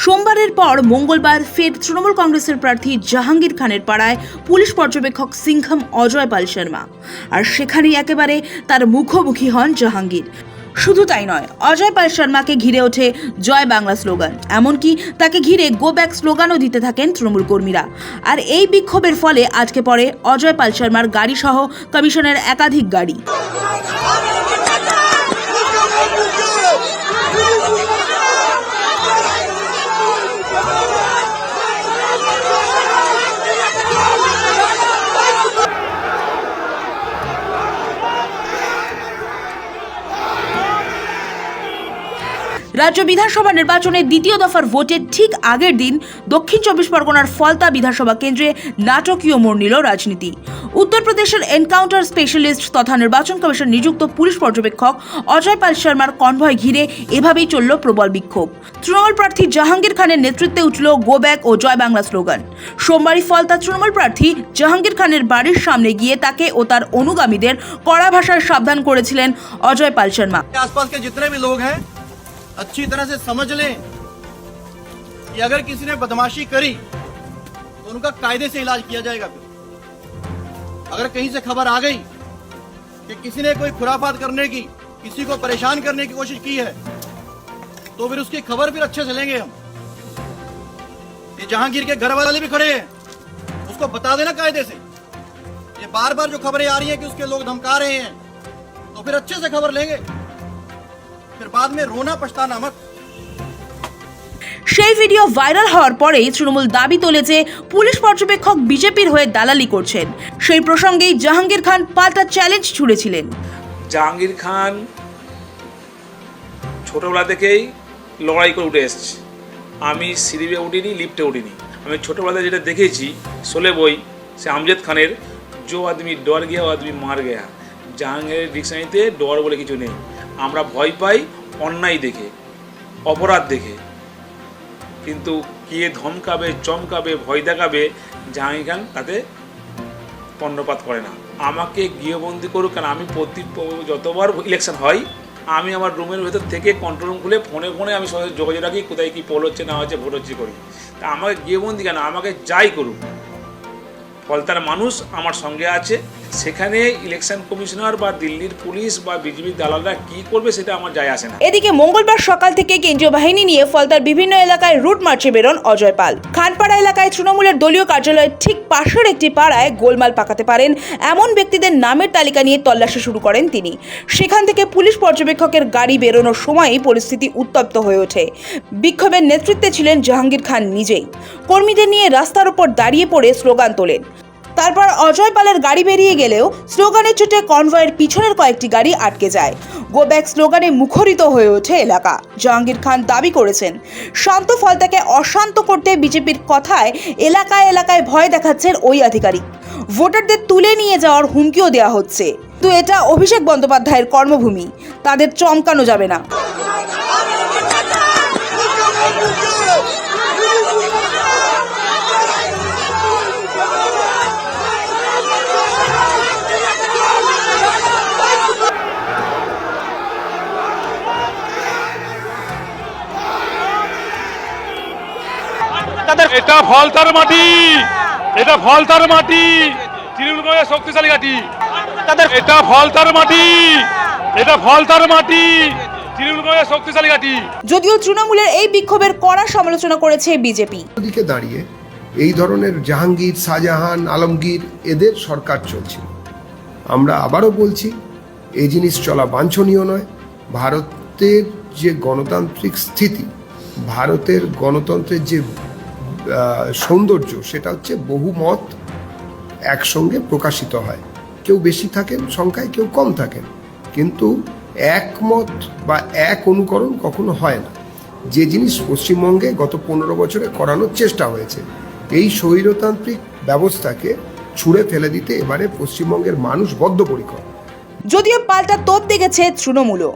সোমবারের পর মঙ্গলবার ফের তৃণমূল কংগ্রেসের প্রার্থী জাহাঙ্গীর খানের পাড়ায় পুলিশ পর্যবেক্ষক সিংঘম অজয় পাল শর্মা। আর সেখানেই একেবারে তার মুখোমুখি হন জাহাঙ্গীর। শুধু তাই নয়, অজয় পাল শর্মাকে ঘিরে ওঠে জয় বাংলা স্লোগান, এমনকি তাকে ঘিরে গো ব্যাক স্লোগানও দিতে থাকেন তৃণমূল কর্মীরা। আর এই বিক্ষোভের ফলে আজকে পড়ে অজয় পাল শর্মার গাড়ি সহ কমিশনের একাধিক গাড়ি। রাজ্য বিধানসভা নির্বাচনের দ্বিতীয় দফার ভোটের ঠিক আগের দিন দক্ষিণ চব্বিশ পরগনার ফলতা বিধানসভা কেন্দ্রে নাটকীয় মোড় নিল রাজনীতি। উত্তরপ্রদেশের এনকাউন্টার স্পেশালিস্ট তথা নির্বাচন কমিশন নিযুক্ত পুলিশ পর্যবেক্ষক অজয় পাল শর্মার কনভয় ঘিরে এভাবেই চলল প্রবল বিক্ষোভ। তৃণমূল প্রার্থী জাহাঙ্গীর খানের নেতৃত্বে উঠল গো ব্যাক ও জয় বাংলা স্লোগান। সোমবারই ফলতা তৃণমূল প্রার্থী জাহাঙ্গীর খানের বাড়ির সামনে গিয়ে তাকে ও তার অনুগামীদের কড়া ভাষায় সাবধান করেছিলেন অজয় পাল শর্মা। अच्छी तरह से समझ लें कि अगर किसी ने बदमाशी करी तो उनका कायदे से इलाज किया जाएगा। फिर अगर कहीं से खबर आ गई कि किसी ने कोई खुराफात करने की, किसी को परेशान करने की कोशिश की है, तो फिर उसकी खबर फिर अच्छे से लेंगे हम। ये जहांगीर के घर वाले भी खड़े हैं, उसको बता देना कायदे से। ये बार बार जो खबरें आ रही हैं कि उसके लोग धमका रहे हैं, तो फिर अच्छे से खबर लेंगे, फिर बाद में रोना पछताना मत। সেই ভিডিও ভাইরাল হওয়ার পরেই তৃণমূল দাবি তোলে যে পুলিশ পর্যবেক্ষক বিজেপির হয়ে দালালি করছেন। সেই প্রসঙ্গেই জাহাঙ্গীর খান পাল্টা চ্যালেঞ্জ ছুড়েছিলেন। জাহাঙ্গীর খান ছোটবেলা থেকেই লড়াই করে উঠে এসছে। আমি সিঁড়িতে উঠিনি, লিফটে উঠিনি। আমি ছোটবেলায় যেটা দেখেছি শোলে বই, সে আমজদ খানের জো আদমি ডর গিয়া ও আদমি মার গিয়া। জাহাঙ্গীরের ডিকশনারিতে ডর বলে কিছু নেই। আমরা ভয় পাই অন্যায় দেখে, অপরাধ দেখে, কিন্তু কে ধমকাবে, চমকাবে, ভয় দেখাবে, জাহাঙ্গীর খান তাতে কর্ণপাত করে না। আমাকে গৃহবন্দী করুক, কারণ আমি যতবার ইলেকশন হয় আমি আমার রুমের ভেতর থেকে কন্ট্রোল রুম খুলে ফোনে ফোনে আমি যোগাযোগ রাখি কোথায় কী পোল হচ্ছে না হচ্ছে, ভোট হচ্ছে করি। তা আমাকে গৃহবন্দী কেন, আমাকে যাই করুক, ফলতার মানুষ আমার সঙ্গে আছে। সেখানে ইলেকশন কমিশনার বা দিল্লির পুলিশ বা বিজেপির দালালরা কি করবে সেটা আমার যায় আসে না। এদিকে মঙ্গলবার সকাল থেকে কেন্দ্রীয় বাহিনী নিয়ে ফলতার বিভিন্ন এলাকায় রুট মার্চে বেরোন অজয় পাল। খানপাড়া এলাকায় তৃণমূলের দলীয় কার্যালয়ের ঠিক পাশের একটি পাড়ায় গোলমাল পাকাতে পারেন এমন ব্যক্তিদের নামের তালিকা নিয়ে তল্লাশি শুরু করেন তিনি। সেখান থেকে পুলিশ পর্যবেক্ষকের গাড়ি বেরোনোর সময়ই পরিস্থিতি উত্তপ্ত হয়ে ওঠে। বিক্ষোভের নেতৃত্বে ছিলেন জাহাঙ্গীর খান নিজেই। কর্মীদের নিয়ে রাস্তার উপর দাঁড়িয়ে পড়ে স্লোগান তোলেন। তারপর অজয় পালের গাড়ি বেরিয়ে গেলেও স্লোগানের চোটে কনভয়ের পিছনের কয়েকটি গাড়ি আটকে যায়। গো ব্যাক স্লোগানে মুখরিত হয়ে ওঠে এলাকা। জাহাঙ্গীর খান দাবি করেছেন শান্ত ফলতাকে অশান্ত করতে বিজেপির কথায় এলাকায় এলাকায় ভয় দেখাচ্ছেন ওই আধিকারিক। ভোটারদের তুলে নিয়ে যাওয়ার হুমকিও দেওয়া হচ্ছে। তো এটা অভিষেক বন্দ্যোপাধ্যায়ের কর্মভূমি, তাদের চমকানো যাবে না। এটা ফলতার মাটি, এটা ফলতার মাটি, তৃণমূলের শক্তিশালী ঘাঁটি। এটা ফলতার মাটি, এটা ফলতার মাটি, তৃণমূলের শক্তিশালী ঘাঁটি। যদিও তৃণমূলের এই বিক্ষোভের কড়া সমালোচনা করেছে বিজেপি। দিকে দাঁড়িয়ে এই ধরনের জাহাঙ্গীর, শাহজাহান, আলমগীর এদের সরকার চলছিল। আমরা আবারও বলছি, এই জিনিস চলা বাঞ্ছনীয় নয়। ভারতের যে গণতান্ত্রিক স্থিতি, ভারতের গণতন্ত্রের যে সৌন্দর্য, সেটা হচ্ছে বহুমত একসঙ্গে প্রকাশিত হয়। কেউ বেশি থাকেন সংখ্যায়, কেউ কম থাকেন, কিন্তু একমত বা এক অনুকরণ কখনো হয় না। যে জিনিস পশ্চিমবঙ্গে গত 15 বছরে করানোর চেষ্টা হয়েছে, এই স্বৈরতান্ত্রিক ব্যবস্থাকে ছুঁড়ে ফেলে দিতে এবারে পশ্চিমবঙ্গের মানুষ বদ্ধপরিকর। যদিও পাল্টা তোপ দেখেছে তৃণমূলও।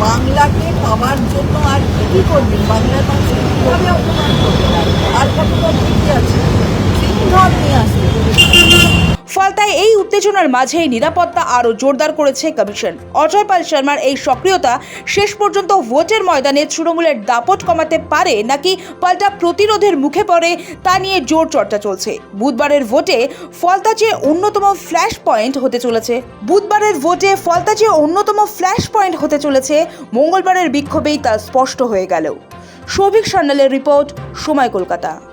বাংলাকে পাওয়ার জন্য আর কি করবেন? বাংলার মানুষ কিভাবে অপমান করবেন? আর কতটা দিকে আছে, সিংহল নিয়ে আসবে। ফলতায় এই উত্তেজনার মাঝেই নিরাপত্তা আরও জোরদার করেছে কমিশন। অজয় পাল শর্মার এই সক্রিয়তা শেষ পর্যন্ত ভোটের ময়দানে তৃণমূলের দাপট কমাতে পারে নাকি পাল্টা প্রতিরোধের মুখে পড়ে তা নিয়ে জোর চর্চা চলছে। বুধবারের ভোটে ফলতা যে অন্যতম ফ্ল্যাশ পয়েন্ট হতে চলেছে মঙ্গলবারের বিক্ষোভেই তা স্পষ্ট হয়ে গেল। সৌভিক সান্যালের রিপোর্ট, সময় কলকাতা।